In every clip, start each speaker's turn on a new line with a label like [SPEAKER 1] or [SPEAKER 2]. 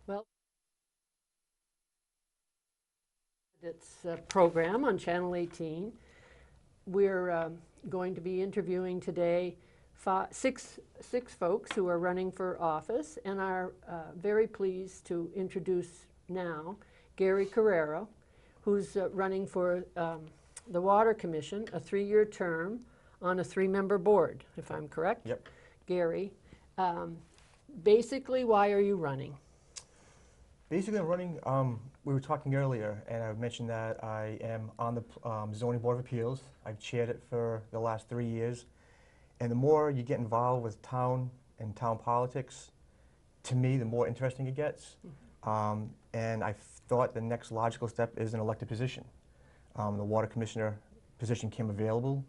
[SPEAKER 1] Well, it's a program on Channel 18. We're going to be interviewing today six folks who are running for office, and are very pleased to introduce now Gary Carrero, who's running for the Water Commission, a 3-year term on a 3-member board, if I'm correct.
[SPEAKER 2] Yep.
[SPEAKER 1] Gary, basically, why are you running?
[SPEAKER 2] Basically, I'm running, we were talking earlier, and I mentioned that I am on the Zoning Board of Appeals. I've chaired it for the last 3 years. And the more you get involved with town and town politics, to me, the more interesting it gets. And I thought the next logical step is an elected position. The Water Commissioner position came available.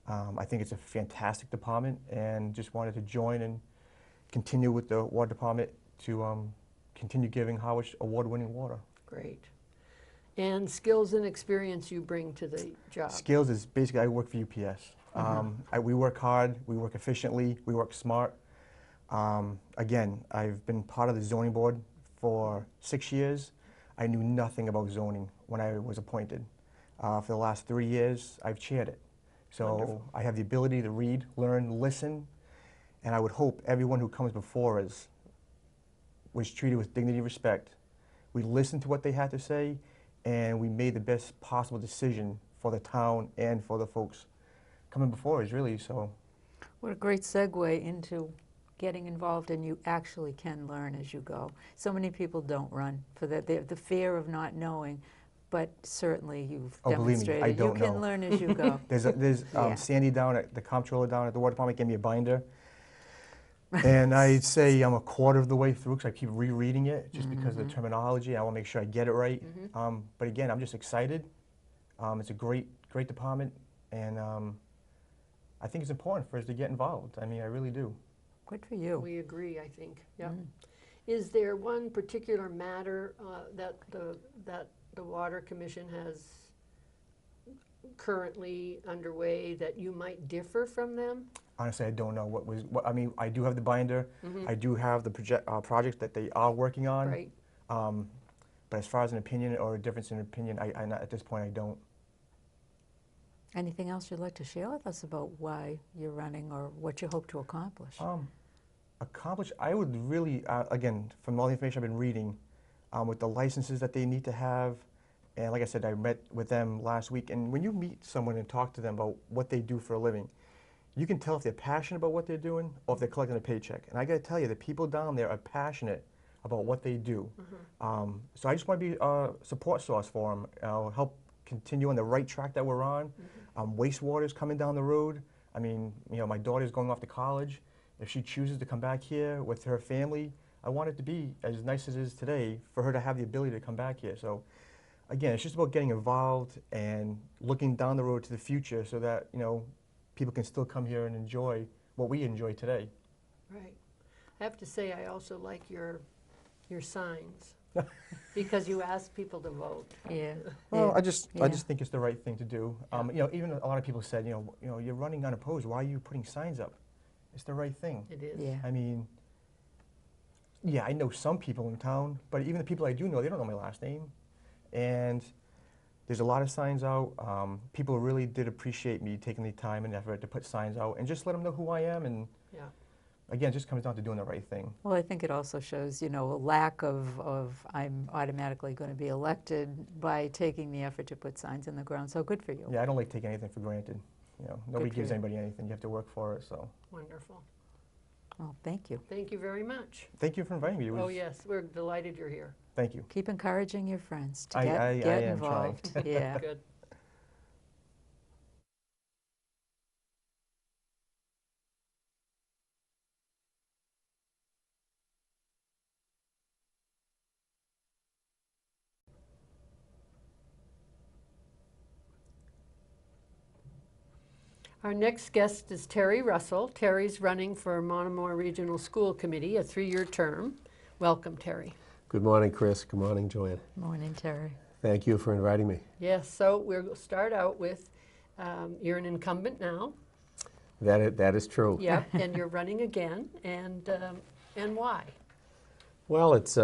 [SPEAKER 2] I think it's a fantastic department, and just wanted to join and continue with the Water Department to continue giving Howard award-winning water.
[SPEAKER 1] Great. And skills and experience you bring to the job?
[SPEAKER 2] Skills is basically, I work for UPS. We work hard, we work efficiently, we work smart. Again, I've been part of the zoning board for 6 years. I knew nothing about zoning when I was appointed. For the last 3 years, I've chaired it. So
[SPEAKER 1] Wonderful.
[SPEAKER 2] I have the ability to read, learn, listen, and I would hope everyone who comes before us was treated with dignity and respect. We listened to what they had to say, and we made the best possible decision for the town and for the folks coming before us, really. So,
[SPEAKER 3] what a great segue into getting involved, and you actually can learn as you go. So many people don't run for the fear of not knowing, but certainly you've demonstrated
[SPEAKER 2] believe me, I don't
[SPEAKER 3] you can
[SPEAKER 2] know.
[SPEAKER 3] learn as you go.
[SPEAKER 2] There's
[SPEAKER 3] Yeah.
[SPEAKER 2] Sandy down at the comptroller down at the Water Department gave me a binder, and I'd say I'm a quarter of the way through because I keep rereading it just because of the terminology. I want to make sure I get it right. But again, I'm just excited. It's a great department, and I think it's important for us to get involved. I mean, I really do.
[SPEAKER 3] Good for you.
[SPEAKER 1] We agree, I think. Yeah. Is there one particular matter that the Water Commission has currently underway that you might differ from them?
[SPEAKER 2] Honestly, I don't know I mean, I do have the binder. I do have the projects that they are working on.
[SPEAKER 1] Right.
[SPEAKER 2] But as far as an opinion or a difference in opinion, I not, at this point, I don't.
[SPEAKER 3] Anything else you'd like to share with us about why you're running or what you hope to accomplish?
[SPEAKER 2] I would really, again, from all the information I've been reading, with the licenses that they need to have, and like I said, I met with them last week, and when you meet someone and talk to them about what they do for a living, you can tell if they're passionate about what they're doing or if they're collecting a paycheck. And I gotta tell you, the people down there are passionate about what they do. So I just want to be a support source for them, help continue on the right track that we're on. Wastewater is coming down the road. I mean, you know, my daughter's going off to college. If she chooses to come back here with her family, I want it to be as nice as it is today for her to have the ability to come back here. So again, it's just about getting involved and looking down the road to the future so that, you know, people can still come here and enjoy what we enjoy today.
[SPEAKER 1] Right. I have to say, I also like your signs because you ask people to vote.
[SPEAKER 3] Yeah.
[SPEAKER 2] Well,
[SPEAKER 3] Yeah.
[SPEAKER 2] I just think it's the right thing to do. You know, even a lot of people said, you know, you're running unopposed. Why are you putting signs up? It's the right thing.
[SPEAKER 1] It is.
[SPEAKER 3] Yeah.
[SPEAKER 2] I mean, yeah, I know some people in town, but even the people I do know, they don't know my last name. And there's a lot of signs out. People really did appreciate me taking the time and effort to put signs out and just let them know who I am. And
[SPEAKER 1] Yeah.
[SPEAKER 2] again, it just comes down to doing the right thing.
[SPEAKER 3] Well, I think it also shows, you know, a lack of I'm automatically going to be elected by taking the effort to put signs in the ground. So good for you.
[SPEAKER 2] Yeah, I don't like taking anything for granted. You know, nobody
[SPEAKER 3] for
[SPEAKER 2] gives
[SPEAKER 3] you.
[SPEAKER 2] anybody anything. You have to work for it. So
[SPEAKER 1] Wonderful.
[SPEAKER 3] Well, thank you.
[SPEAKER 1] Thank you very much.
[SPEAKER 2] thank you for inviting me. It was,
[SPEAKER 1] Oh, yes. We're delighted you're here.
[SPEAKER 2] Thank you.
[SPEAKER 3] Keep encouraging your friends to
[SPEAKER 2] I
[SPEAKER 3] get
[SPEAKER 2] am trying.
[SPEAKER 3] involved. Yeah.
[SPEAKER 1] Good. Our next guest is Terry Russell. Terry's running for Monomoy Regional School Committee, a 3-year term. Welcome, Terry.
[SPEAKER 4] Good morning, Chris. Good morning, Joanne.
[SPEAKER 3] Morning, Terry.
[SPEAKER 4] Thank you for inviting me.
[SPEAKER 1] Yes, so we'll start out with, you're an incumbent now.
[SPEAKER 4] That is true.
[SPEAKER 1] Yep, and you're running again, and why?
[SPEAKER 4] Well, it's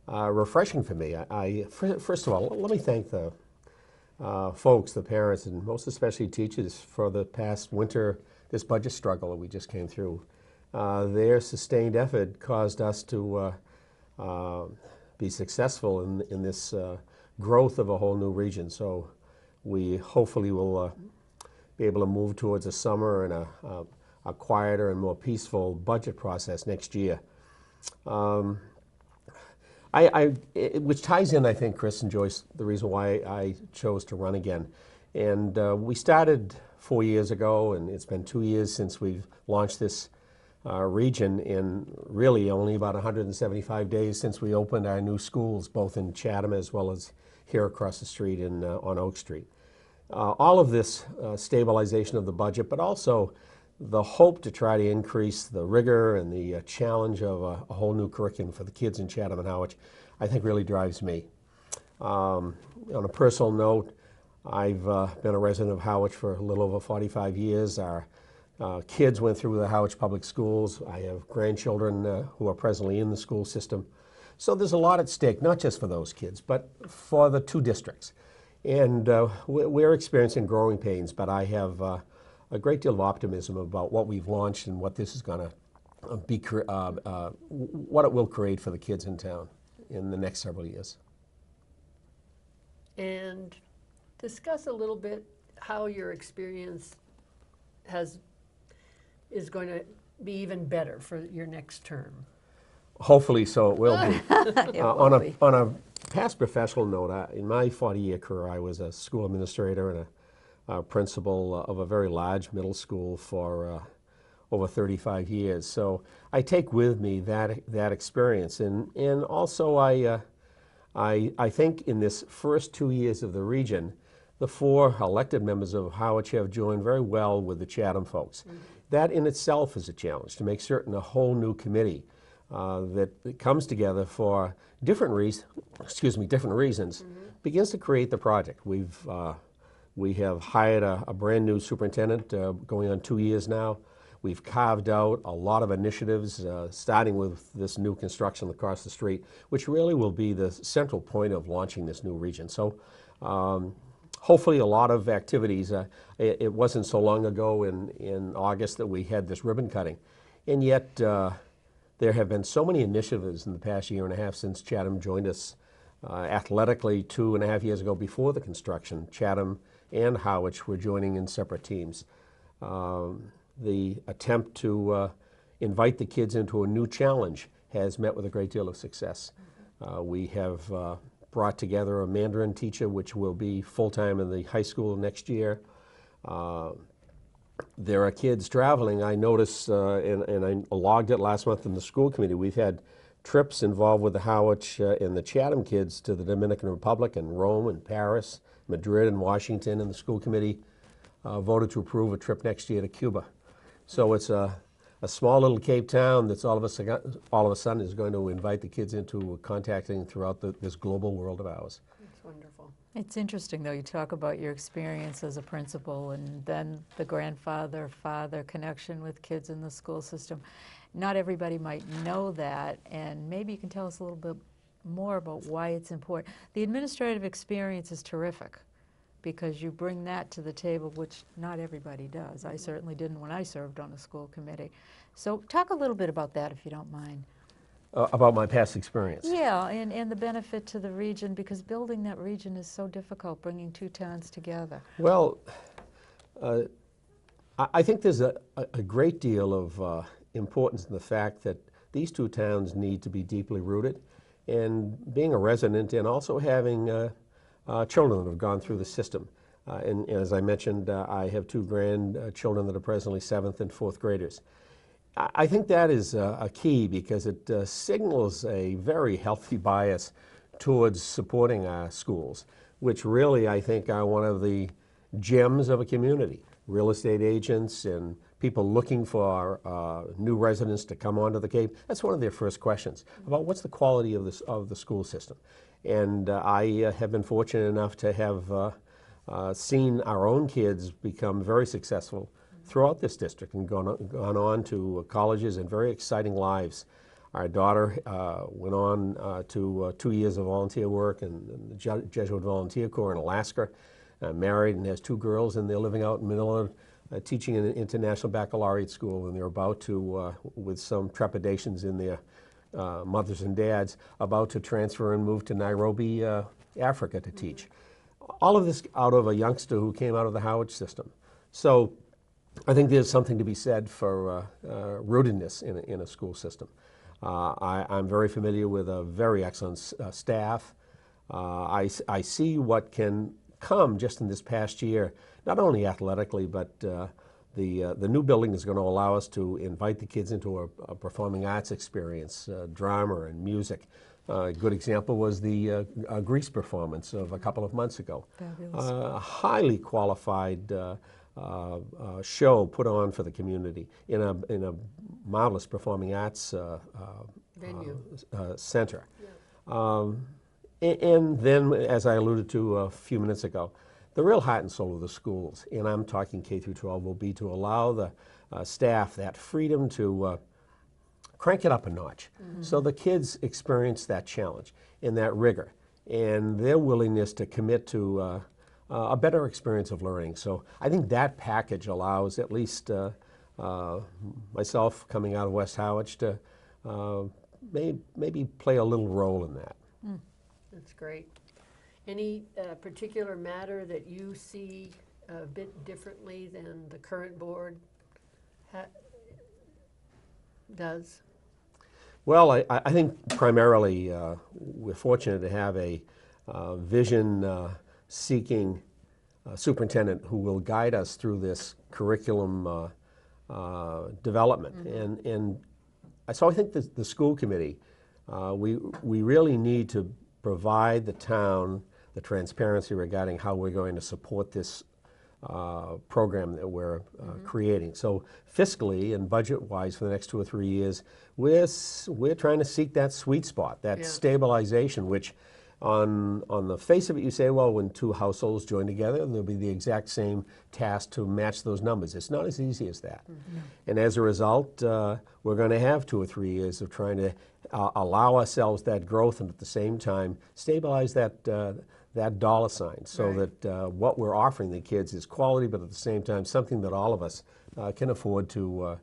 [SPEAKER 4] refreshing for me. First of all, let me thank the folks, the parents, and most especially teachers for the past winter, this budget struggle that we just came through. Their sustained effort caused us to be successful in this growth of a whole new region. So we hopefully will be able to move towards a summer and a quieter and more peaceful budget process next year. Which ties in, I think, Chris and Joyce, the reason why I chose to run again. And we started 4 years ago, and it's been 2 years since we've launched this region, in really only about 175 days since we opened our new schools, both in Chatham as well as here across the street on Oak Street. All of this stabilization of the budget, but also the hope to try to increase the rigor and the challenge of a whole new curriculum for the kids in Chatham and Howard, I think really drives me. On a personal note, I've been a resident of Howard for a little over 45 years. Our kids went through the Howard Public Schools. I have grandchildren who are presently in the school system. So there's a lot at stake, not just for those kids, but for the two districts. And we're experiencing growing pains, but I have a great deal of optimism about what we've launched and what this is going to be, what it will create for the kids in town in the next several years.
[SPEAKER 1] And discuss a little bit how your experience is going to be even better for your next term.
[SPEAKER 4] Hopefully so it will be.
[SPEAKER 3] It will be.
[SPEAKER 4] On a past professional note, in my 40-year career, I was a school administrator and a principal of a very large middle school for over 35 years. So I take with me that experience, and also I think in this first 2 years of the region, the 4 elected members of Howard have joined very well with the Chatham folks. Mm-hmm. That in itself is a challenge, to make certain a whole new committee that comes together for different reasons, mm-hmm. begins to create the project. We have hired a brand new superintendent going on 2 years now. We've carved out a lot of initiatives, starting with this new construction across the street, which really will be the central point of launching this new region. So hopefully a lot of activities. It wasn't so long ago in August that we had this ribbon cutting, and yet there have been so many initiatives in the past year and a half since Chatham joined us athletically 2.5 years ago before the construction. Chatham and Howard were joining in separate teams. The attempt to invite the kids into a new challenge has met with a great deal of success. We have brought together a Mandarin teacher, which will be full-time in the high school next year. There are kids traveling. I noticed, and I logged it last month in the school committee, we've had trips involved with the Howard and the Chatham kids to the Dominican Republic and Rome and Paris, Madrid and Washington, and the school committee voted to approve a trip next year to Cuba. So it's a small little Cape Town that's all of a sudden is going to invite the kids into contacting throughout this global world of ours.
[SPEAKER 1] That's wonderful.
[SPEAKER 3] It's interesting, though, you talk about your experience as a principal and then the grandfather-father connection with kids in the school system. Not everybody might know that, and maybe you can tell us a little bit more about why it's important. The administrative experience is terrific because you bring that to the table, which not everybody does. I certainly didn't when I served on a school committee. So talk a little bit about that, if you don't mind.
[SPEAKER 4] About my past experience.
[SPEAKER 3] Yeah, and the benefit to the region, because building that region is so difficult, bringing two towns together.
[SPEAKER 4] Well, I think there's a great deal of importance in the fact that these two towns need to be deeply rooted, and being a resident and also having children that have gone through the system. And as I mentioned, I have 2 grandchildren that are presently 7th and 4th graders. I think that is a key because it signals a very healthy bias towards supporting our schools, which really I think are one of the gems of a community. Real estate agents and people looking for new residents to come onto the Cape, that's one of their first questions about what's the quality of the school system. And I have been fortunate enough to have seen our own kids become very successful throughout this district and gone on to colleges and very exciting lives. Our daughter went on to 2 years of volunteer work in the Jesuit Volunteer Corps in Alaska, married and has 2 girls, and they're living out in Manila teaching in an international baccalaureate school, and they're about to, with some trepidations in their mothers and dads, about to transfer and move to Nairobi, Africa to teach. All of this out of a youngster who came out of the Howard system. So I think there's something to be said for rootedness in a school system. I'm very familiar with a very excellent staff. I see what can come just in this past year, not only athletically, but the new building is going to allow us to invite the kids into a performing arts experience, drama and music. A good example was the Grease performance of a couple of months ago. A highly qualified show put on for the community in a marvelous performing arts
[SPEAKER 1] Venue.
[SPEAKER 4] Center. Yeah. And then, as I alluded to a few minutes ago, the real heart and soul of the schools, and I'm talking K through 12, will be to allow the staff that freedom to crank it up a notch, so the kids experience that challenge and that rigor and their willingness to commit to a better experience of learning. So I think that package allows at least myself coming out of West Howard to maybe play a little role in that.
[SPEAKER 1] That's great. Any particular matter that you see a bit differently than the current board does?
[SPEAKER 4] Well, I think primarily we're fortunate to have a vision-seeking superintendent who will guide us through this curriculum development. And so I think the school committee, we really need to provide the town the transparency regarding how we're going to support this program that we're creating. So fiscally and budget-wise for the next 2 or 3 years, we're trying to seek that sweet spot, that stabilization, which on the face of it, you say, well, when 2 households join together, there'll be the exact same task to match those numbers. It's not as easy as that. And as a result, we're going to have 2 or 3 years of trying to allow ourselves that growth and at the same time stabilize that dollar sign so that what we're offering the kids is quality, but at the same time something that all of us can afford to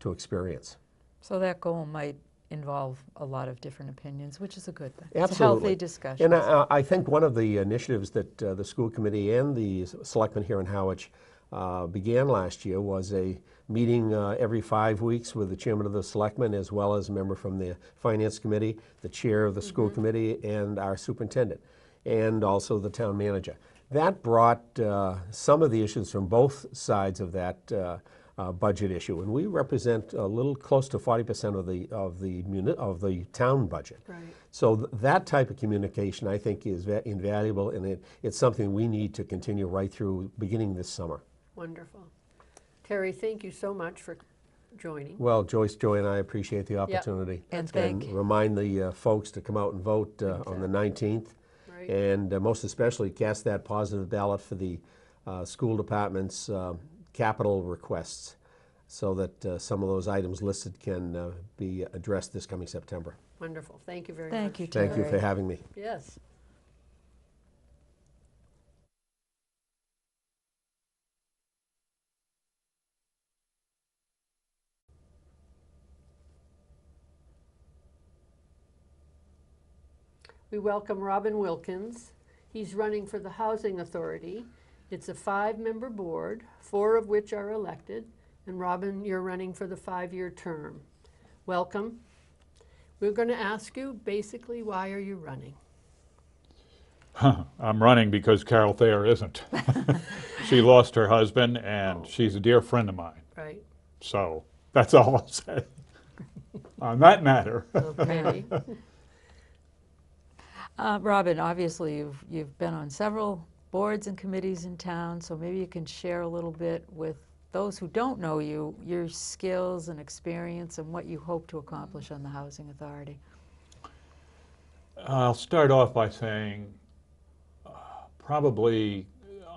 [SPEAKER 4] experience.
[SPEAKER 3] So that goal might involve a lot of different opinions, which is a good thing.
[SPEAKER 4] Absolutely.
[SPEAKER 3] It's a healthy discussion.
[SPEAKER 4] And I think one of the initiatives that the school committee and the selectmen here in Howard began last year was a meeting every 5 weeks with the chairman of the selectmen as well as a member from the finance committee, the chair of the school committee, and our superintendent, and also the town manager. That brought some of the issues from both sides of that budget issue, and we represent a little close to 40% of the town budget.
[SPEAKER 1] Right.
[SPEAKER 4] So that type of communication, I think, is invaluable, and it's something we need to continue right through beginning this summer.
[SPEAKER 1] Wonderful. Terry, thank you so much for joining.
[SPEAKER 4] Well, Joyce, Joy, and I appreciate the opportunity.
[SPEAKER 3] And
[SPEAKER 4] remind the folks to come out and vote on the 19th.
[SPEAKER 1] Right.
[SPEAKER 4] And most especially cast that positive ballot for the school department's capital requests so that some of those items listed can be addressed this coming September.
[SPEAKER 1] Wonderful. Thank you very much.
[SPEAKER 3] Thank you, Terry.
[SPEAKER 4] Thank you for having me.
[SPEAKER 1] Yes. We welcome Robin Wilkins. He's running for the Housing Authority. It's a 5-member board, 4 of which are elected. And Robin, you're running for the 5-year term. Welcome. We're going to ask you basically, why are you running?
[SPEAKER 5] I'm running because Carol Thayer isn't. She lost her husband, and she's a dear friend of mine.
[SPEAKER 1] Right.
[SPEAKER 5] So that's all I'll say on that matter.
[SPEAKER 1] Okay.
[SPEAKER 3] Robin, obviously you've been on several boards and committees in town, so maybe you can share a little bit with those who don't know you, your skills and experience and what you hope to accomplish on the Housing Authority.
[SPEAKER 5] I'll start off by saying probably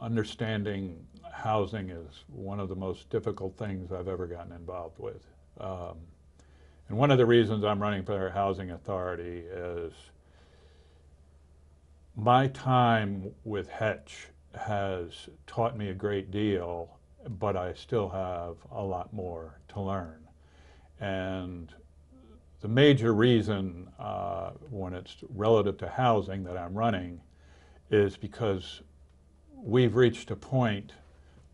[SPEAKER 5] understanding housing is one of the most difficult things I've ever gotten involved with. And one of the reasons I'm running for housing authority is my time with Hetch has taught me a great deal, but I still have a lot more to learn. And the major reason when it's relative to housing that I'm running is because we've reached a point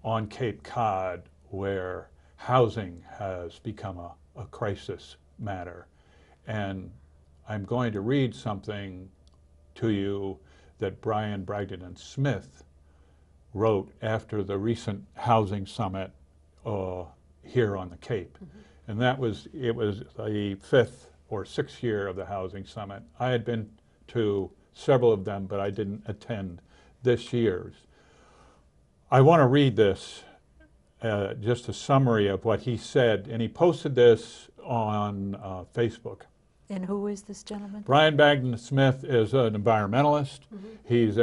[SPEAKER 5] on Cape Cod where housing has become a crisis matter. And I'm going to read something to you that Brian Bragdon and Smith wrote after the recent housing summit here on the Cape. And it was the 5th or 6th year of the housing summit. I had been to several of them, but I didn't attend this year's. I want to read this, just a summary of what he said, and he posted this on Facebook.
[SPEAKER 3] And who is this gentleman?
[SPEAKER 5] Brian Bragdon Smith is an environmentalist. He's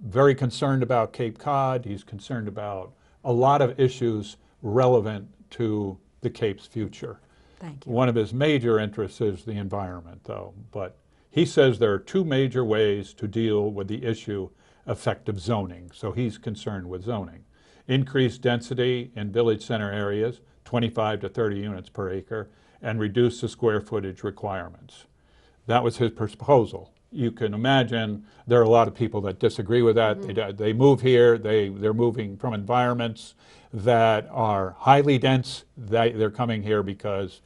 [SPEAKER 5] very concerned about Cape Cod. He's concerned about a lot of issues relevant to the Cape's future.
[SPEAKER 3] Thank you.
[SPEAKER 5] One of his major interests is the environment, though. But he says there are 2 major ways to deal with the issue effective zoning. So he's concerned with zoning. Increase density in village center areas, 25 to 30 units per acre, and reduce the square footage requirements. That was his proposal. You can imagine there are a lot of people that disagree with that. They move here, they're moving from environments that are highly dense. They're coming here because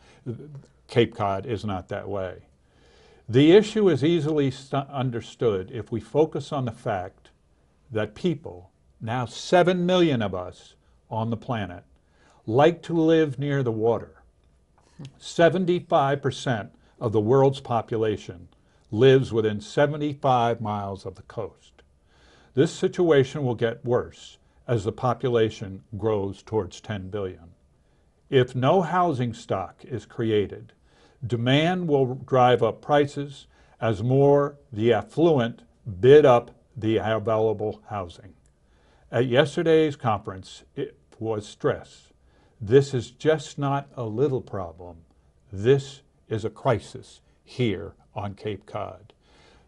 [SPEAKER 5] Cape Cod is not that way. The issue is easily understood if we focus on the fact that people, now 7 million of us on the planet, like to live near the water. 75% of the world's population lives within 75 miles of the coast. This situation will get worse as the population grows towards 10 billion. If no housing stock is created, demand will drive up prices as more the affluent bid up the available housing. At yesterday's conference, it was stressed. This is just not a little problem. This is a crisis here on Cape Cod.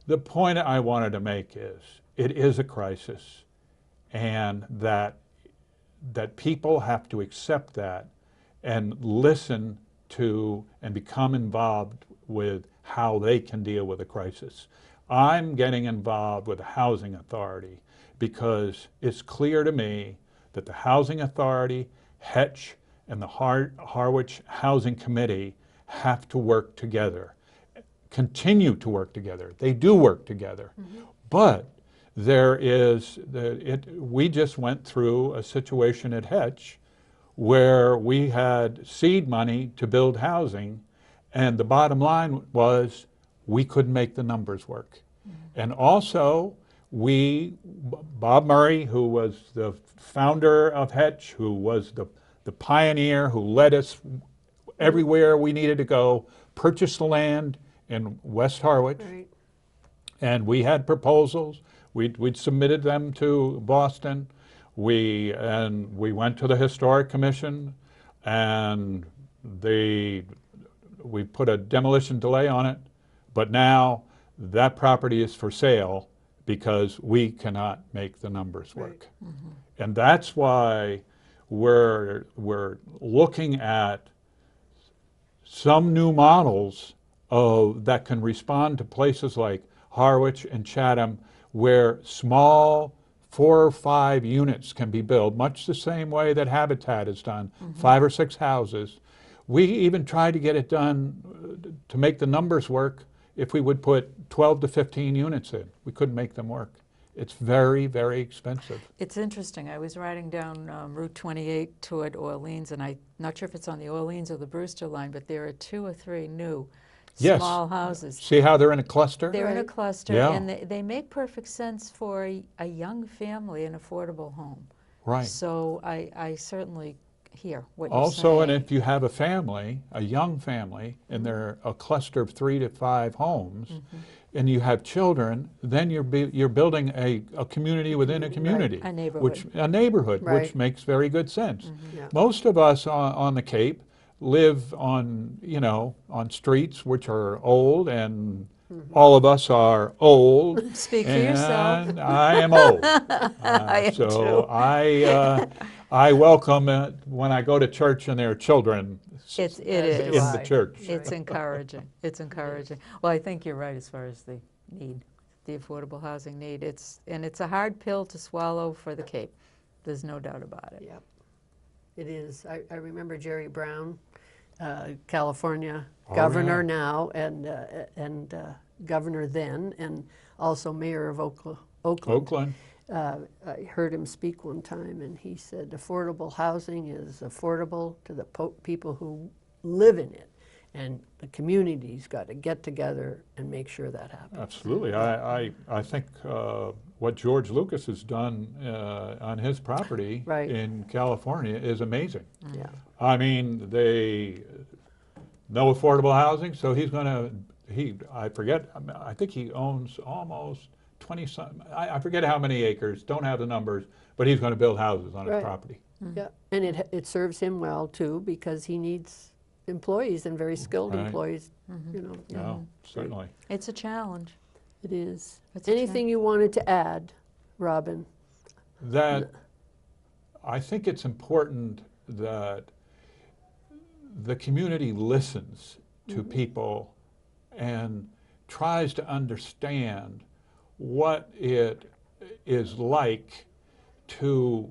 [SPEAKER 5] The point I wanted to make is it is a crisis, and that people have to accept that and listen to and become involved with how they can deal with a crisis. I'm getting involved with the Housing Authority because it's clear to me that the Housing Authority, Hetch, and the Harwich Housing Committee have to work together, continue to work together. They do work together. But we just went through a situation at Hetch where we had seed money to build housing, and the bottom line was we couldn't make the numbers work. And also, Bob Murray, who was the founder of Hetch, who was the pioneer, who led us everywhere we needed to go, purchased the land in West Harwich,
[SPEAKER 1] Right.
[SPEAKER 5] and we had proposals. We'd submitted them to Boston. We went to the Historic Commission, and we put a demolition delay on it, but now that property is for sale because we cannot make the numbers work. And that's why we're looking at some new models that can respond to places like Harwich and Chatham, where small 4 or 5 units can be built, much the same way that Habitat has done, 5 or 6 houses. We even tried to get it done to make the numbers work if we would put 12 to 15 units in. We couldn't make them work. It's very, very expensive.
[SPEAKER 3] It's interesting. I was riding down Route 28 toward Orleans, and I'm not sure if it's on the Orleans or the Brewster line, but there are 2 or 3 new
[SPEAKER 5] Yes.
[SPEAKER 3] small houses.
[SPEAKER 5] See how they're in a cluster?
[SPEAKER 3] They're in a
[SPEAKER 1] Right.
[SPEAKER 3] cluster,
[SPEAKER 5] Yeah.
[SPEAKER 3] and they make perfect sense for a young family, an affordable home.
[SPEAKER 5] Right.
[SPEAKER 3] So I certainly hear what you're
[SPEAKER 5] Also, and
[SPEAKER 3] saying.
[SPEAKER 5] if you have a family, a young family, and they're a cluster of 3 to 5 homes, and you have children, then you're building a community within a community.
[SPEAKER 3] A neighborhood.
[SPEAKER 5] Which makes
[SPEAKER 1] Right.
[SPEAKER 5] very good sense.
[SPEAKER 1] Yeah.
[SPEAKER 5] Most of us on the Cape live on, on streets which are old, and all of us are old.
[SPEAKER 3] Speak for yourself.
[SPEAKER 5] And I am old.
[SPEAKER 3] I am
[SPEAKER 5] So
[SPEAKER 3] too.
[SPEAKER 5] I welcome it when I go to church and there are children
[SPEAKER 3] It
[SPEAKER 1] As do
[SPEAKER 3] is.
[SPEAKER 5] in the
[SPEAKER 1] I.
[SPEAKER 5] church.
[SPEAKER 3] It's
[SPEAKER 1] Right.
[SPEAKER 3] encouraging. It's encouraging. Well, I think you're right as far as the need, the affordable housing need. It's a hard pill to swallow for the Cape. There's no doubt about it.
[SPEAKER 1] Yep. It is. I remember Jerry Brown, California
[SPEAKER 5] Oh,
[SPEAKER 1] governor
[SPEAKER 5] yeah.
[SPEAKER 1] now, and governor then, and also mayor of Oakland.
[SPEAKER 5] Oakland.
[SPEAKER 1] I heard him speak one time, and he said affordable housing is affordable to the people who live in it, and the community's got to get together and make sure that happens.
[SPEAKER 5] Absolutely. I think what George Lucas has done on his property
[SPEAKER 1] Right.
[SPEAKER 5] in California is amazing.
[SPEAKER 1] Yeah.
[SPEAKER 5] I mean, no affordable housing, so he's going to, I forget, I think he owns almost 20-some, I forget how many acres, don't have the numbers, but he's going to build houses on his
[SPEAKER 1] Right.
[SPEAKER 5] property.
[SPEAKER 1] Yeah, and it serves him well too, because he needs employees, and very skilled
[SPEAKER 5] Right.
[SPEAKER 1] employees, you know. Yeah,
[SPEAKER 5] No, certainly.
[SPEAKER 3] It's a challenge.
[SPEAKER 1] it is.
[SPEAKER 3] It's a
[SPEAKER 1] Anything you wanted to add, Robin?
[SPEAKER 5] That I think it's important that the community listens to people and tries to understand what it is like to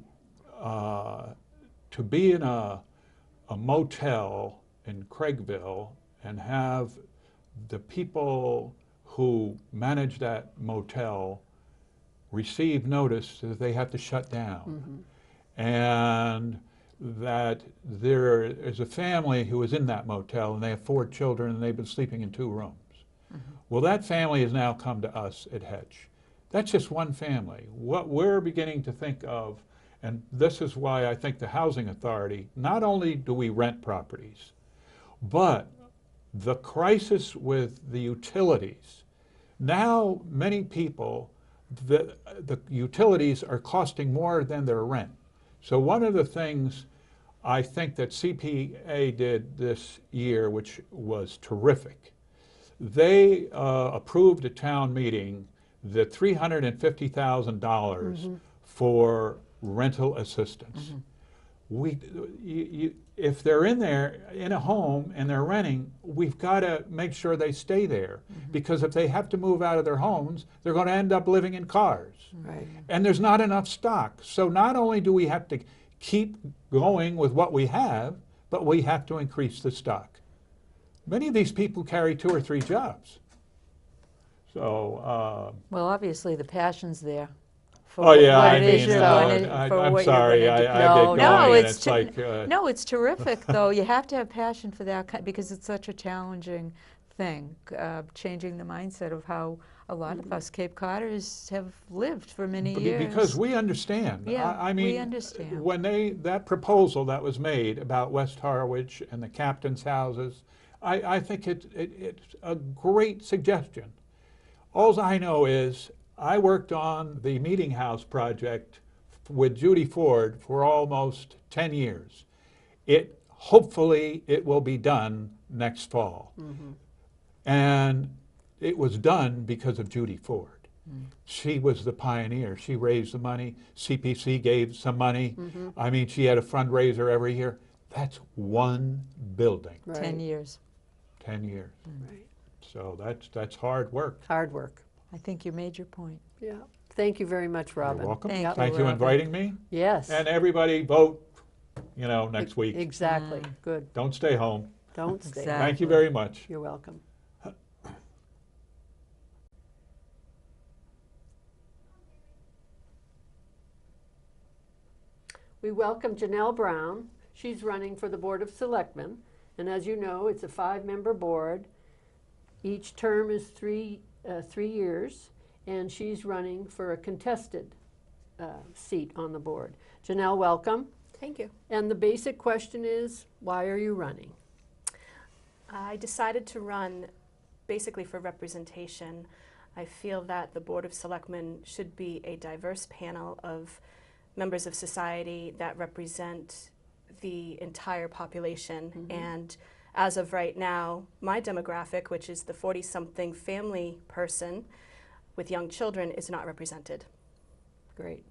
[SPEAKER 5] be in a motel in Craigville and have the people who manage that motel receive notice that they have to shut down. And that there is a family who is in that motel, and they have 4 children, and they've been sleeping in 2 rooms. Well, that family has now come to us at Hedge. That's just one family. What we're beginning to think of, and this is why I think the Housing Authority, not only do we rent properties, but the crisis with the utilities. Now, many people, the utilities are costing more than their rent. So one of the things I think that CPA did this year, which was terrific, they approved at town meeting the $350,000 for rental assistance. If they're in there in a home and they're renting, we've got to make sure they stay there, because if they have to move out of their homes, they're going to end up living in cars.
[SPEAKER 1] Right.
[SPEAKER 5] And there's not enough stock. So not only do we have to keep going with what we have, but we have to increase the stock. Many of these people carry 2 or 3 jobs. So,
[SPEAKER 3] Well, obviously, the passion's there. For
[SPEAKER 5] oh yeah,
[SPEAKER 3] what
[SPEAKER 5] I
[SPEAKER 3] it is
[SPEAKER 5] mean,
[SPEAKER 3] you're gonna- for
[SPEAKER 5] I'm
[SPEAKER 3] what you're
[SPEAKER 5] sorry,
[SPEAKER 3] gonna do.
[SPEAKER 5] I
[SPEAKER 1] No,
[SPEAKER 5] get going,
[SPEAKER 3] No,
[SPEAKER 5] and
[SPEAKER 3] it's
[SPEAKER 5] it's like,
[SPEAKER 3] No, it's terrific, though. You have to have passion for that, because it's such a challenging thing, changing the mindset of how a lot of us Cape Codders have lived for many years.
[SPEAKER 5] because we understand.
[SPEAKER 3] Yeah,
[SPEAKER 5] I
[SPEAKER 3] we
[SPEAKER 5] mean,
[SPEAKER 3] understand.
[SPEAKER 5] when that proposal that was made about West Harwich and the captain's houses, I think it's a great suggestion. All I know is I worked on the Meeting House project with Judy Ford for almost 10 years. Hopefully it will be done next fall. And it was done because of Judy Ford. She was the pioneer. She raised the money. CPC gave some money. I mean, she had a fundraiser every year. That's one building,
[SPEAKER 1] Right.
[SPEAKER 3] 10 years.
[SPEAKER 5] 10 years.
[SPEAKER 1] Right.
[SPEAKER 5] So that's hard work.
[SPEAKER 1] Hard work.
[SPEAKER 3] I think you made your point.
[SPEAKER 1] Yeah. Thank you very much, Robin.
[SPEAKER 5] You're welcome.
[SPEAKER 3] Thank
[SPEAKER 1] Yep.
[SPEAKER 5] Thank you for
[SPEAKER 3] Robin.
[SPEAKER 5] inviting me.
[SPEAKER 1] Yes.
[SPEAKER 5] And everybody vote, next week.
[SPEAKER 1] Exactly. Good.
[SPEAKER 5] Don't stay home.
[SPEAKER 1] Don't stay.
[SPEAKER 3] Exactly.
[SPEAKER 5] Thank you very much.
[SPEAKER 1] You're welcome. We welcome Janelle Brown. She's running for the Board of Selectmen. And as you know, it's a 5-member board. Each term is 3 years, and she's running for a contested seat on the board. Janelle, welcome.
[SPEAKER 6] Thank you.
[SPEAKER 1] And the basic question is, why are you running?
[SPEAKER 6] I decided to run basically for representation. I feel that the Board of Selectmen should be a diverse panel of members of society that represent the entire population. And as of right now, my demographic, which is the 40-something family person with young children, is not represented.
[SPEAKER 1] Great.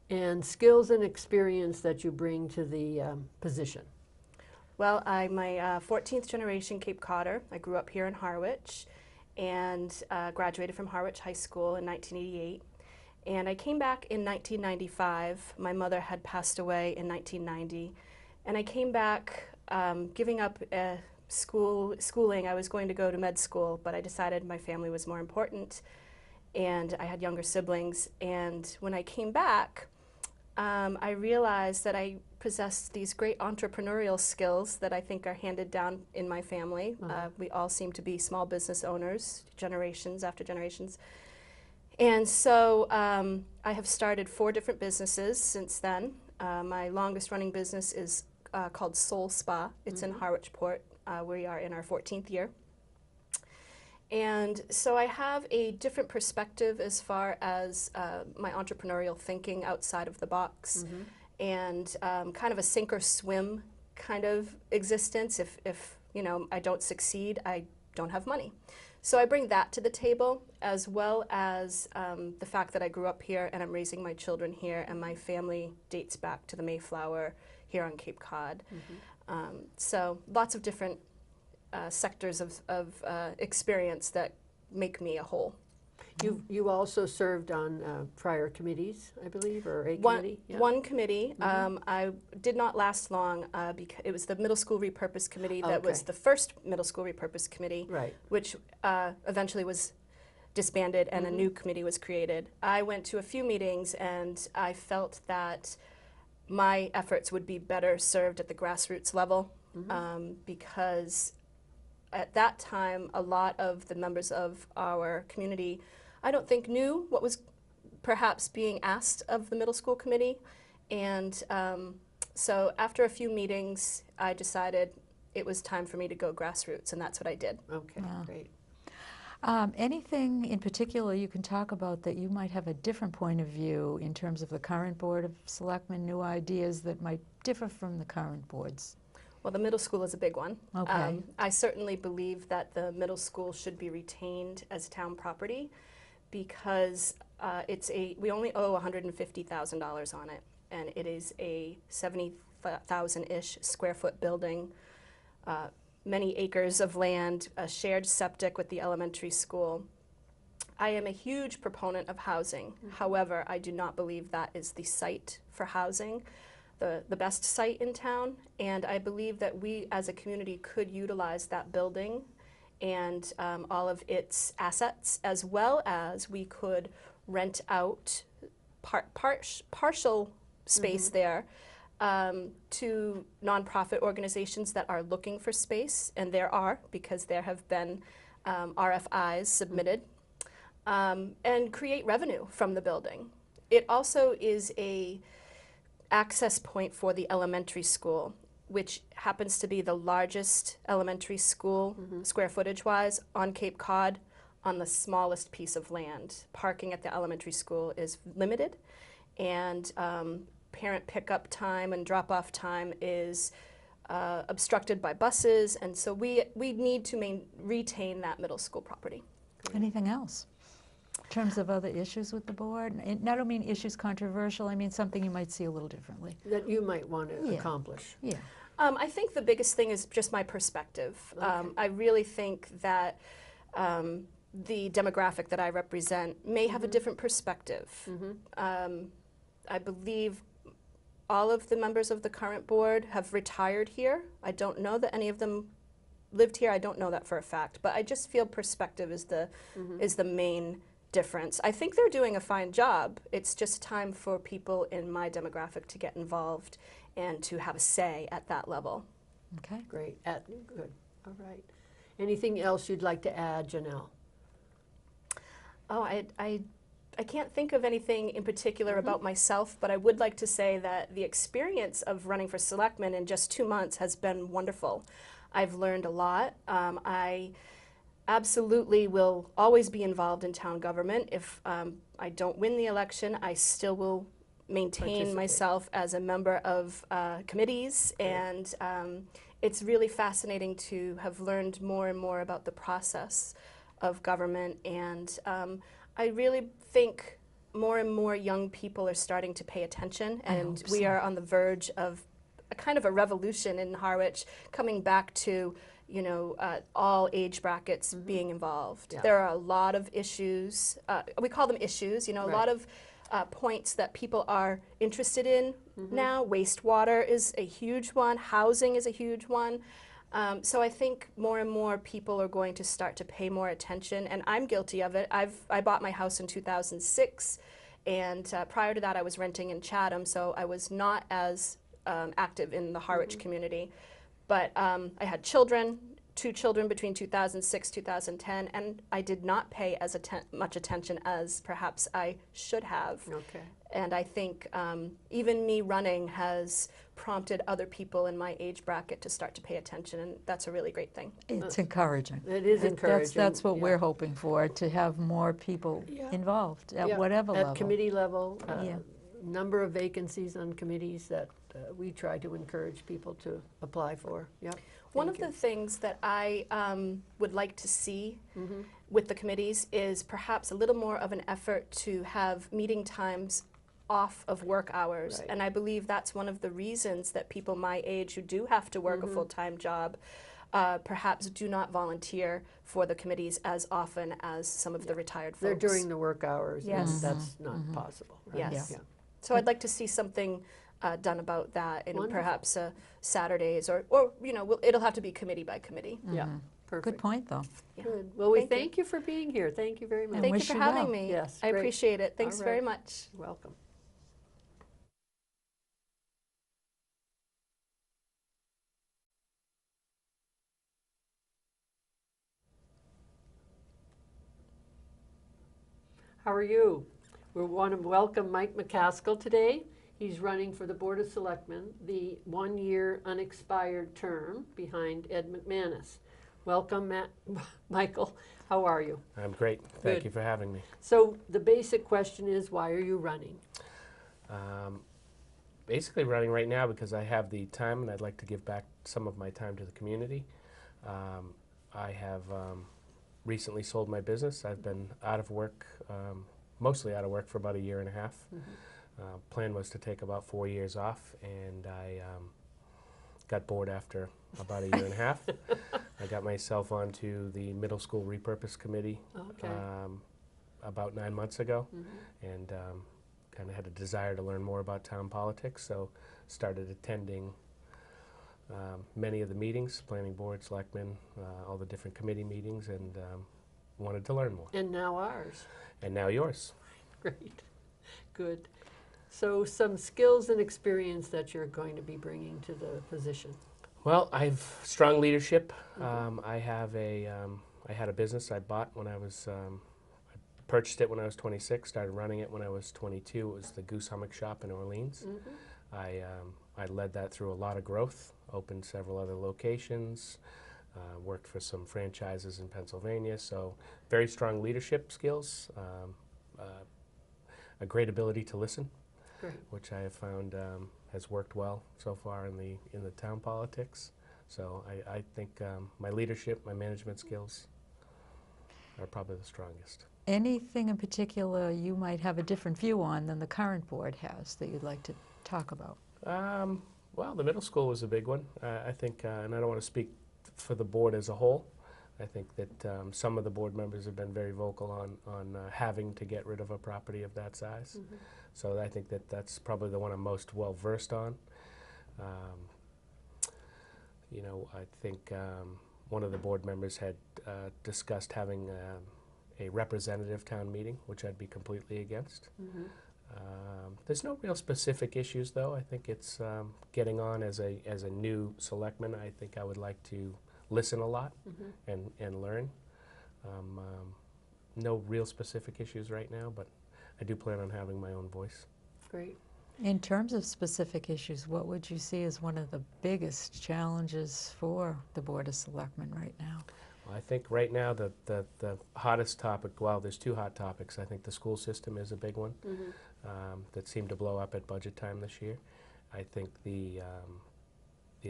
[SPEAKER 1] And skills and experience that you bring to the position?
[SPEAKER 6] Well, I'm my 14th generation Cape Codder. I grew up here in Harwich and graduated from Harwich High School in 1988. And I came back in 1995. My mother had passed away in 1990. And I came back giving up schooling. I was going to go to med school, but I decided my family was more important. And I had younger siblings. And when I came back, I realized that I possessed these great entrepreneurial skills that I think are handed down in my family. We all seem to be small business owners, generations after generations. And so I have started 4 different businesses since then. My longest running business is called Soul Spa. It's in Harwichport. We are in our 14th year. And so I have a different perspective as far as my entrepreneurial thinking outside of the box, and kind of a sink or swim kind of existence. If you know, I don't succeed, I don't have money. So I bring that to the table, as well as the fact that I grew up here and I'm raising my children here, and my family dates back to the Mayflower here on Cape Cod. So lots of different sectors of experience that make me a whole.
[SPEAKER 1] You also served on prior committees, I believe, or a
[SPEAKER 6] One
[SPEAKER 1] committee? Yeah.
[SPEAKER 6] one committee. I did not last long because it was the Middle School Repurpose Committee that was
[SPEAKER 1] Okay.
[SPEAKER 6] the first Middle School Repurpose Committee,
[SPEAKER 1] Right.
[SPEAKER 6] which eventually was disbanded and a new committee was created. I went to a few meetings and I felt that my efforts would be better served at the grassroots level, because at that time, a lot of the members of our community, I don't think, knew what was perhaps being asked of the middle school committee. And so after a few meetings, I decided it was time for me to go grassroots, and that's what I did.
[SPEAKER 1] Okay,
[SPEAKER 3] Wow.
[SPEAKER 1] great.
[SPEAKER 3] Anything in particular you can talk about that you might have a different point of view in terms of the current Board of Selectmen, new ideas that might differ from the current boards?
[SPEAKER 6] Well, the middle school is a big one.
[SPEAKER 3] Okay.
[SPEAKER 6] I certainly believe that the middle school should be retained as town property, because we only owe $150,000 on it, and it is a 70,000-ish square foot building, many acres of land, a shared septic with the elementary school. I am a huge proponent of housing. However, I do not believe that is the site for housing, the best site in town, and I believe that we as a community could utilize that building and all of its assets, as well as we could rent out partial space there to nonprofit organizations that are looking for space, and there are, because there have been RFIs submitted, and create revenue from the building. It also is a access point for the elementary school, which happens to be the largest elementary school, square footage wise, on Cape Cod, on the smallest piece of land. Parking at the elementary school is limited, and parent pickup time and drop-off time is obstructed by buses, and so we need to retain that middle school property.
[SPEAKER 3] Anything else? In terms of other issues with the board? And I don't mean issues controversial, I mean something you might see a little differently.
[SPEAKER 1] That you might want to
[SPEAKER 3] Yeah.
[SPEAKER 1] accomplish.
[SPEAKER 3] Yeah.
[SPEAKER 6] I think the biggest thing is just my perspective.
[SPEAKER 1] Okay.
[SPEAKER 6] I really think that the demographic that I represent may have a different perspective. I believe all of the members of the current board have retired here. I don't know that any of them lived here. I don't know that for a fact, but I just feel perspective is the main difference. I think they're doing a fine job. It's just time for people in my demographic to get involved and to have a say at that level.
[SPEAKER 3] Okay.
[SPEAKER 1] Great. Good. All right. Anything else you'd like to add, Janelle?
[SPEAKER 6] Oh, I can't think of anything in particular about myself, but I would like to say that the experience of running for selectman in just 2 months has been wonderful. I've learned a lot. I absolutely will always be involved in town government. If I don't win the election, I still will maintain
[SPEAKER 1] Participate.
[SPEAKER 6] myself as a member of committees, and it's really fascinating to have learned more and more about the process of government, and I really think more and more young people are starting to pay attention, and we are on the verge of a kind of a revolution in Harwich, coming back to, you know, all age brackets being involved.
[SPEAKER 1] Yeah.
[SPEAKER 6] There are a lot of issues, we call them issues, you know, a lot of points that people are interested in now. Wastewater is a huge one, housing is a huge one. So I think more and more people are going to start to pay more attention, and I'm guilty of it. I bought my house in 2006, and prior to that I was renting in Chatham, so I was not as active in the Harwich community. But I had children, 2 children between 2006 2010, and I did not pay as much attention as perhaps I should have.
[SPEAKER 1] Okay.
[SPEAKER 6] And I think even me running has prompted other people in my age bracket to start to pay attention, and that's a really great thing.
[SPEAKER 3] It's encouraging.
[SPEAKER 1] It is encouraging.
[SPEAKER 3] That's what
[SPEAKER 1] yeah.
[SPEAKER 3] we're hoping for, to have more people
[SPEAKER 1] Yeah.
[SPEAKER 3] involved at
[SPEAKER 1] Yeah,
[SPEAKER 3] whatever level.
[SPEAKER 1] At committee level,
[SPEAKER 3] Yeah.
[SPEAKER 1] number of vacancies on committees that we try to encourage people to apply for. Yep.
[SPEAKER 6] One
[SPEAKER 1] Thank
[SPEAKER 6] of the things that I would like to see with the committees is perhaps a little more of an effort to have meeting times off of work hours.
[SPEAKER 1] Right.
[SPEAKER 6] And I believe that's one of the reasons that people my age who do have to work a full-time job perhaps do not volunteer for the committees as often as some of the retired folks.
[SPEAKER 1] They're during the work hours,
[SPEAKER 6] Yes.
[SPEAKER 1] and that's not possible. Right?
[SPEAKER 6] Yes.
[SPEAKER 1] Yeah.
[SPEAKER 6] So I'd like to see something done about that, and
[SPEAKER 1] Wonderful.
[SPEAKER 6] perhaps Saturdays, or you know, it'll have to be committee by committee.
[SPEAKER 1] Yeah. Perfect.
[SPEAKER 3] Good point, though.
[SPEAKER 1] Good. Well, we
[SPEAKER 6] Thank you.
[SPEAKER 1] thank you for being here. Thank you very much.
[SPEAKER 3] And
[SPEAKER 6] Thank you
[SPEAKER 3] wish
[SPEAKER 6] for
[SPEAKER 3] you
[SPEAKER 6] having
[SPEAKER 3] well.
[SPEAKER 6] me.
[SPEAKER 1] Yes,
[SPEAKER 6] I
[SPEAKER 1] great.
[SPEAKER 6] appreciate it. Thanks
[SPEAKER 1] All
[SPEAKER 6] very
[SPEAKER 1] right.
[SPEAKER 6] much.
[SPEAKER 1] Welcome. How are you? We want to welcome Mike McCaskill today. He's running for the Board of Selectmen, the one-year unexpired term behind Ed McManus. Welcome, Michael. How are you?
[SPEAKER 7] I'm great. Thank
[SPEAKER 1] Good.
[SPEAKER 7] you for having me.
[SPEAKER 1] So the basic question is, why are you running?
[SPEAKER 7] Basically running right now because I have the time and I'd like to give back some of my time to the community. I have recently sold my business. I've been out of work, mostly out of work for about 1.5 years. Plan was to take about 4 years off, and I got bored after about 1.5 years. I got myself onto the middle school repurpose committee
[SPEAKER 1] Okay.
[SPEAKER 7] about 9 months ago, and kind of had a desire to learn more about town politics, so started attending many of the meetings, planning board, selectmen, all the different committee meetings, and wanted to learn more.
[SPEAKER 1] And now ours.
[SPEAKER 7] And now yours.
[SPEAKER 1] Great. Good. So some skills and experience that you're going to be bringing to the position.
[SPEAKER 7] Well, I've strong leadership. I have I had a business I bought when I was, I purchased it when I was 26, started running it when I was 22. It was the Goose Hummock Shop in Orleans. I led that through a lot of growth, opened several other locations, worked for some franchises in Pennsylvania, so very strong leadership skills, a great ability to listen,
[SPEAKER 1] Great.
[SPEAKER 7] which I have found has worked well so far in the town politics. So I think my leadership, my management skills are probably the strongest.
[SPEAKER 3] Anything in particular you might have a different view on than the current board has that you'd like to talk about?
[SPEAKER 7] Well, the middle school was a big one. I think, and I don't want to speak for the board as a whole. I think that some of the board members have been very vocal on having to get rid of a property of that size. So I think that that's probably the one I'm most well versed on. You know, I think one of the board members had discussed having a representative town meeting, which I'd be completely against. There's no real specific issues, though. I think it's getting on as a new selectman. I think I would like to listen a lot and learn. No real specific issues right now, but I do plan on having my own voice.
[SPEAKER 1] Great.
[SPEAKER 3] In terms of specific issues, what would you see as one of the biggest challenges for the Board of Selectmen right now?
[SPEAKER 7] Well, I think right now the hottest topic, well, there's two hot topics. I think the school system is a big one. that seem to blow up at budget time this year. I think the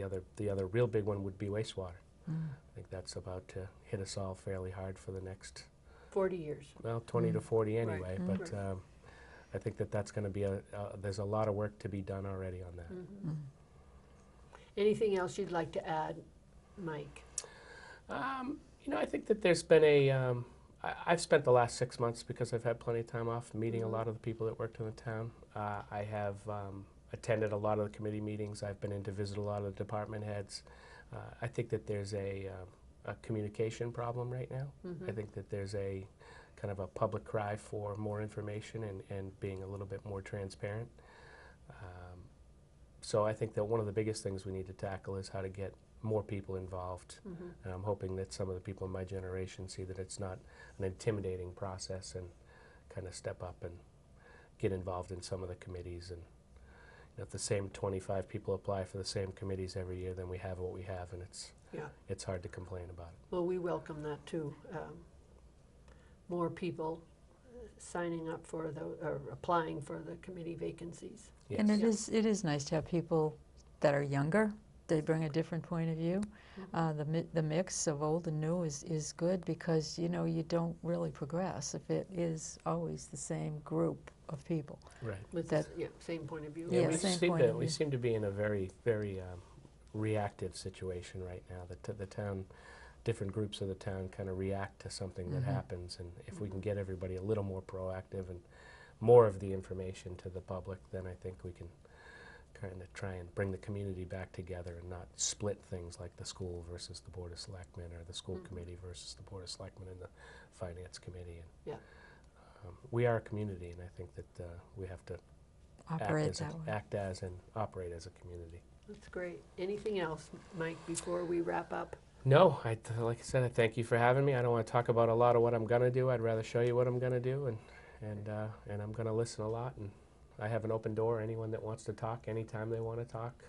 [SPEAKER 7] other real big one would be wastewater. I think that's about to hit us all fairly hard for the next
[SPEAKER 1] 40 years.
[SPEAKER 7] well 20 to 40 anyway.
[SPEAKER 1] Right.
[SPEAKER 7] But I think that's going to be there's a lot of work to be done already on that.
[SPEAKER 1] Anything else you'd like to add, Mike?
[SPEAKER 7] You know, I think that there's been I've spent the last 6 months, because I've had plenty of time off, meeting a lot of the people that worked in the town. I have attended a lot of the committee meetings. I've been in to visit a lot of the department heads. I think that there's a communication problem right now. I think that there's a kind of a public cry for more information and being a little bit more transparent. So I think that one of the biggest things we need to tackle is how to get more people involved. And I'm hoping that some of the people in my generation see that it's not an intimidating process and kind of step up and get involved in some of the committees. And if the same 25 people apply for the same committees every year, then we have what we have, and it's hard to complain about it.
[SPEAKER 1] Well, we welcome that too. More people signing up for or applying for the committee vacancies.
[SPEAKER 7] Yes.
[SPEAKER 3] And it is nice to have people that are younger. They bring a different point of view. The mix of old and new is good, because you know you don't really progress if it is always the same group of people.
[SPEAKER 7] Right.
[SPEAKER 1] With
[SPEAKER 3] That-
[SPEAKER 1] same point of view.
[SPEAKER 3] Yeah,
[SPEAKER 7] we
[SPEAKER 3] same
[SPEAKER 7] seem
[SPEAKER 3] point of
[SPEAKER 7] we
[SPEAKER 3] view.
[SPEAKER 7] seem to be in a very, very reactive situation right now. The town, different groups of the town kind of react to something that happens, and if we can get everybody a little more proactive and more of the information to the public, then I think we can kind of try and bring the community back together and not split things like the school versus the Board of Selectmen, or the school committee versus the Board of Selectmen and the Finance Committee. And, we are a community, and I think that we have to
[SPEAKER 3] Operate that way.
[SPEAKER 7] act as and operate as a community.
[SPEAKER 1] That's great. Anything else, Mike, before we wrap up?
[SPEAKER 7] No, like I said, I thank you for having me. I don't want to talk about a lot of what I'm going to do. I'd rather show you what I'm going to do, and I'm going to listen a lot. And I have an open door. Anyone that wants to talk, anytime they want to talk,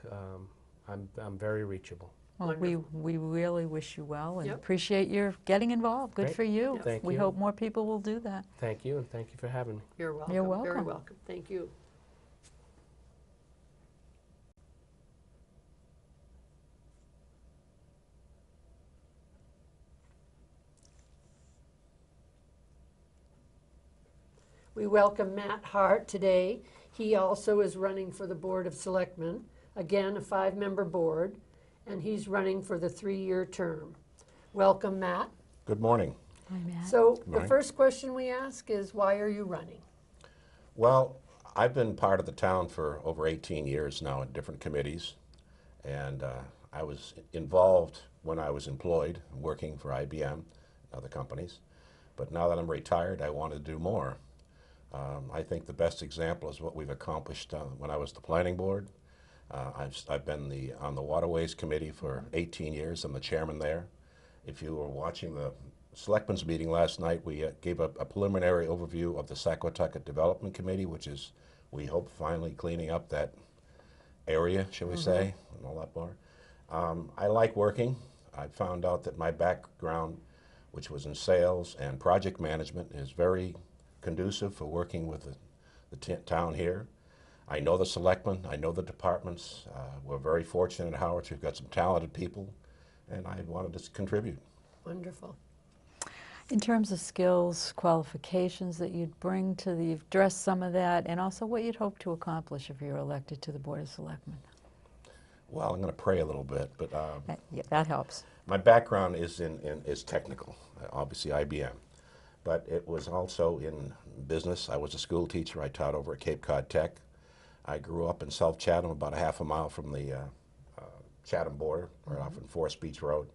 [SPEAKER 7] I'm very reachable.
[SPEAKER 3] Well, we really wish you well and
[SPEAKER 1] Yep.
[SPEAKER 3] appreciate your getting involved. Good
[SPEAKER 7] Great.
[SPEAKER 3] for you.
[SPEAKER 7] Thank
[SPEAKER 3] We
[SPEAKER 7] you.
[SPEAKER 3] hope more people will do that.
[SPEAKER 7] Thank you, and thank you for having me.
[SPEAKER 1] You're welcome.
[SPEAKER 3] You're
[SPEAKER 1] Very
[SPEAKER 3] welcome.
[SPEAKER 1] welcome. Thank you. We welcome Matt Hart today. He also is running for the Board of Selectmen, again, a 5-member board, and he's running for the 3-year term. Welcome, Matt.
[SPEAKER 8] Good morning.
[SPEAKER 3] Hi, Matt.
[SPEAKER 1] So the
[SPEAKER 8] morning.
[SPEAKER 1] first question we ask is, why are you running?
[SPEAKER 8] Well, I've been part of the town for over 18 years now in different committees, and I was involved when I was employed, working for IBM and other companies. But now that I'm retired, I want to do more. I think the best example is what we've accomplished when I was the planning board. I've been on the Waterways Committee for 18 years. I'm the chairman there. If you were watching the Selectmen's meeting last night, we gave a preliminary overview of the Saquatucket Development Committee, which is, we hope, finally cleaning up that area, shall we say, and all that more. I like working. I found out that my background, which was in sales and project management, is very conducive for working with the town here. I know the selectmen, I know the departments. We're very fortunate at Howard. We've got some talented people, and I wanted to contribute.
[SPEAKER 1] Wonderful.
[SPEAKER 3] In terms of skills, qualifications that you'd bring to you've addressed some of that, and also what you'd hope to accomplish if you're elected to the Board of Selectmen.
[SPEAKER 8] Well, I'm going to pray a little bit, but
[SPEAKER 3] Yeah, that helps.
[SPEAKER 8] my background is technical, obviously IBM, but it was also in business. I was a school teacher. I taught over at Cape Cod Tech. I grew up in South Chatham, about a half a mile from the Chatham border, right off in Forest Beach Road.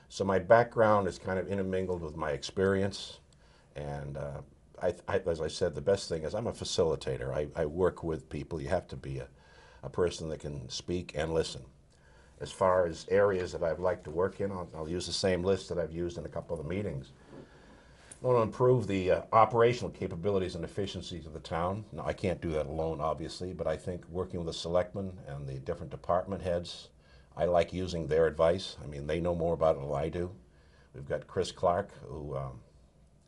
[SPEAKER 8] So my background is kind of intermingled with my experience, and as I said, the best thing is I'm a facilitator. I work with people. You have to be a person that can speak and listen. As far as areas that I'd like to work in, I'll use the same list that I've used in a couple of the meetings. I want to improve the operational capabilities and efficiencies of the town. Now, I can't do that alone, obviously, but I think working with the selectmen and the different department heads, I like using their advice. I mean, they know more about it than I do. We've got Chris Clark, who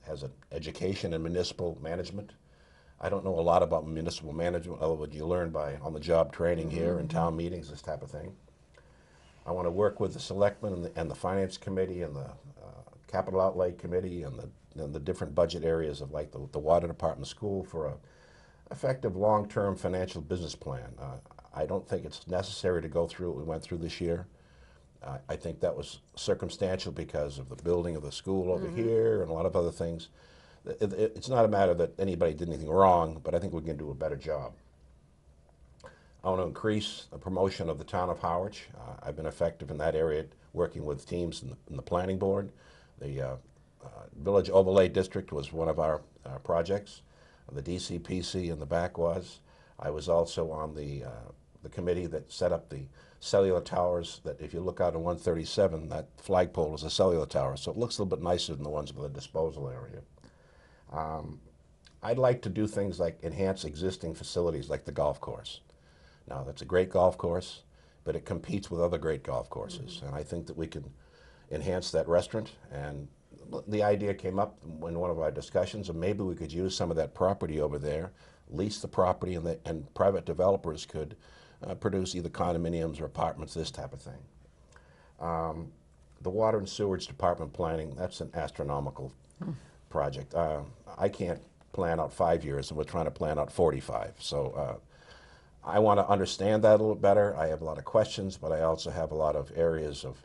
[SPEAKER 8] has an education in municipal management. I don't know a lot about municipal management, other than what you learn by on-the-job training here and town meetings, this type of thing. I want to work with the selectmen and the finance committee and the capital outlay committee and the different budget areas of like the water department, school, for a effective long-term financial business plan. I don't think it's necessary to go through what we went through this year. I think that was circumstantial because of the building of the school over here and a lot of other things. It's not a matter that anybody did anything wrong, but I think we can do a better job. I want to increase the promotion of the town of Harwich. I've been effective in that area, working with teams in the planning board. The Village Overlay District was one of our projects. The DCPC in the back was. I was also on the committee that set up the cellular towers that if you look out on 137, that flagpole is a cellular tower, so it looks a little bit nicer than the ones with the disposal area. I'd like to do things like enhance existing facilities like the golf course. Now, that's a great golf course, but it competes with other great golf courses, and I think that we can enhance that restaurant. And the idea came up in one of our discussions, and maybe we could use some of that property over there, lease the property, and private developers could produce either condominiums or apartments, this type of thing. The water and sewage department planning, that's an astronomical project. I can't plan out 5 years, and we're trying to plan out 45. So I want to understand that a little better. I have a lot of questions, but I also have a lot of areas of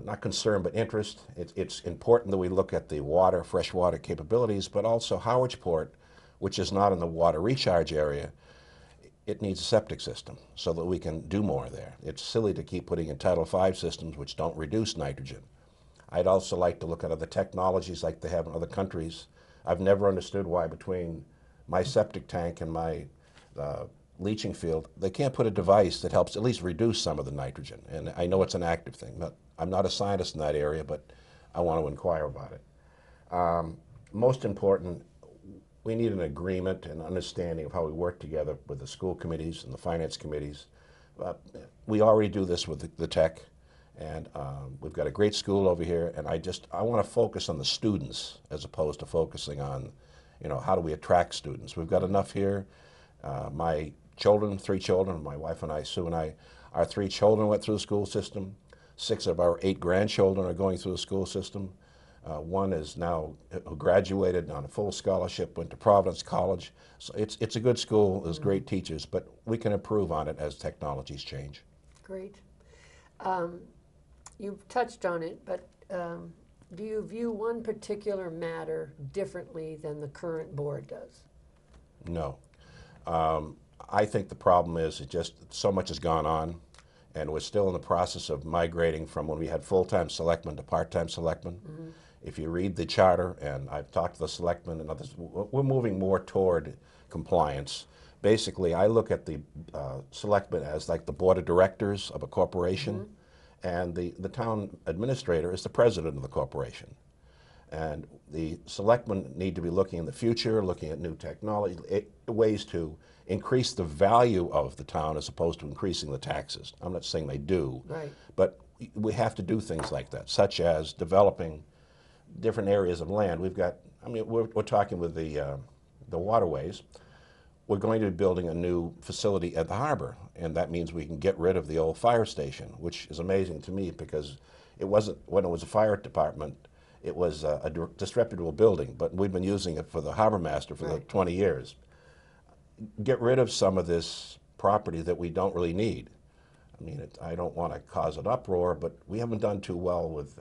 [SPEAKER 8] not concern, but interest. It's important that we look at the water, freshwater capabilities, but also Howardsport, which is not in the water recharge area. It needs a septic system so that we can do more there. It's silly to keep putting in Title V systems which don't reduce nitrogen. I'd also like to look at other technologies like they have in other countries. I've never understood why between my septic tank and my leaching field, they can't put a device that helps at least reduce some of the nitrogen. And I know it's an active thing. I'm not a scientist in that area, but I want to inquire about it. Most important, we need an agreement and understanding of how we work together with the school committees and the finance committees. We already do this with the tech, and we've got a great school over here, and I want to focus on the students as opposed to focusing on, how do we attract students. We've got enough here. My children, 3 children, my wife and I, Sue and I, our 3 children went through the school system. 6 of our 8 grandchildren are going through the school system. One is now who graduated on a full scholarship, went to Providence College. So it's a good school, there's great teachers, but we can improve on it as technologies change.
[SPEAKER 1] Great. You've touched on it, but do you view one particular matter differently than the current board does?
[SPEAKER 8] No. I think the problem is just so much has gone on, and we're still in the process of migrating from when we had full-time selectmen to part-time selectmen. If you read the charter, and I've talked to the selectmen and others, we're moving more toward compliance. Basically, I look at the selectmen as like the board of directors of a corporation, and the town administrator is the president of the corporation. And the selectmen need to be looking in the future, looking at new technology, ways to increase the value of the town as opposed to increasing the taxes. I'm not saying they do, but we have to do things like that, such as developing different areas of land. We're talking with the waterways. We're going to be building a new facility at the harbor, and that means we can get rid of the old fire station, which is amazing to me because it wasn't, when it was a fire department, it was a disreputable building, but we've been using it for the harbor master for the 20 years. Get rid of some of this property that we don't really need. I don't want to cause an uproar, but we haven't done too well with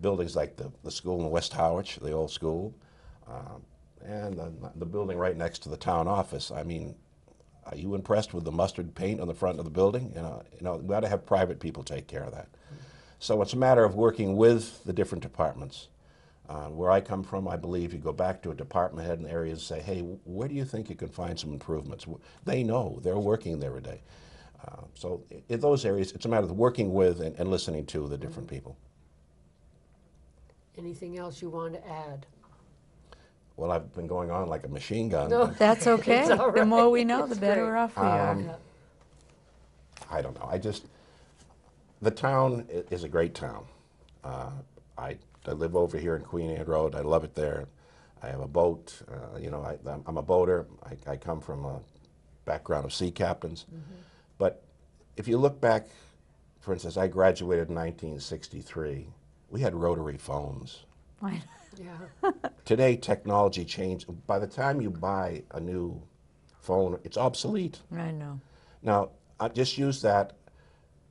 [SPEAKER 8] buildings like the school in West Harwich, the old school, and the building right next to the town office. Are you impressed with the mustard paint on the front of the building? We ought to have private people take care of that. So it's a matter of working with the different departments. Where I come from, I believe you go back to a department head in the area and say, hey, where do you think you can find some improvements? They know, they're working there every day. So in those areas, it's a matter of working with and listening to the different people.
[SPEAKER 1] Anything else you want to add?
[SPEAKER 8] Well, I've been going on like a machine gun.
[SPEAKER 1] No.
[SPEAKER 3] That's okay.
[SPEAKER 1] It's all
[SPEAKER 3] The more
[SPEAKER 1] right.
[SPEAKER 3] we know, the
[SPEAKER 1] It's
[SPEAKER 3] better
[SPEAKER 1] great.
[SPEAKER 3] off we are.
[SPEAKER 8] I don't know. The town is a great town. I live over here in Queen Anne Road. I love it there. I have a boat. You know, I'm a boater. I come from a background of sea captains. But if you look back, for instance, I graduated in 1963. We had rotary phones.
[SPEAKER 3] I-
[SPEAKER 1] Yeah.
[SPEAKER 8] Today, technology changed. By the time you buy a new phone, it's obsolete.
[SPEAKER 3] I know.
[SPEAKER 8] Now, I just use that.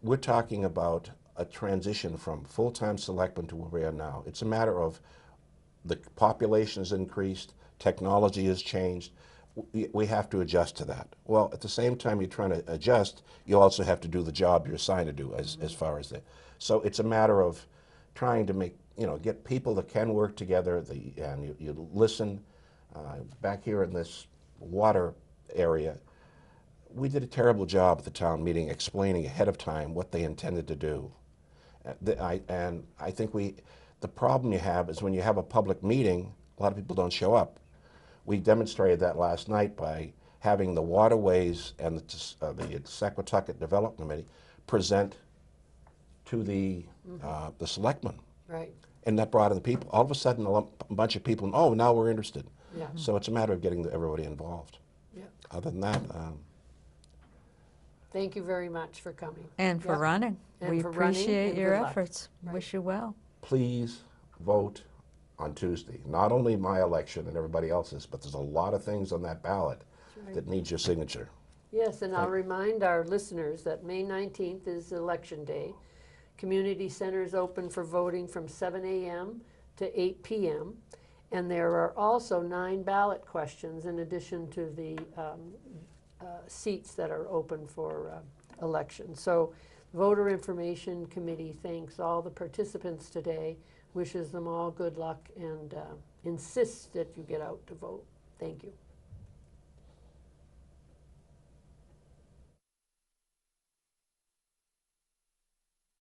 [SPEAKER 8] We're talking about a transition from full-time selectmen to where we are now. It's a matter of the population has increased, technology has changed. We have to adjust to that. Well, at the same time you're trying to adjust, you also have to do the job you're assigned to do as far as that. So it's a matter of trying to make, you know, get people that can work together, and you listen. Back here in this water area, we did a terrible job at the town meeting explaining ahead of time what they intended to do. And I think the problem you have is when you have a public meeting, a lot of people don't show up. We demonstrated that last night by having the Waterways and the Sequatucket Development Committee present to the selectmen.
[SPEAKER 1] Right.
[SPEAKER 8] And that brought in the people. All of a sudden, a bunch of people, oh, now we're interested.
[SPEAKER 1] Yeah.
[SPEAKER 8] So it's a matter of getting everybody involved.
[SPEAKER 1] Yeah.
[SPEAKER 8] Other than that,
[SPEAKER 1] Thank you very much for coming.
[SPEAKER 3] And for
[SPEAKER 1] Yep.
[SPEAKER 3] running.
[SPEAKER 1] And
[SPEAKER 3] We
[SPEAKER 1] for running,
[SPEAKER 3] appreciate
[SPEAKER 1] and
[SPEAKER 3] your
[SPEAKER 1] good luck.
[SPEAKER 3] efforts.
[SPEAKER 1] Right.
[SPEAKER 3] Wish you well.
[SPEAKER 8] please vote on Tuesday. Not only my election and everybody else's, but there's a lot of things on that ballot
[SPEAKER 1] right.
[SPEAKER 8] that needs your signature.
[SPEAKER 1] Yes, and I'll remind our listeners that May 19th is Election Day. Community Center is open for voting from 7 a.m. to 8 p.m. And there are also 9 ballot questions in addition to the seats that are open for election. So Voter Information Committee thanks all the participants today, wishes them all good luck, and insists that you get out to vote. Thank you.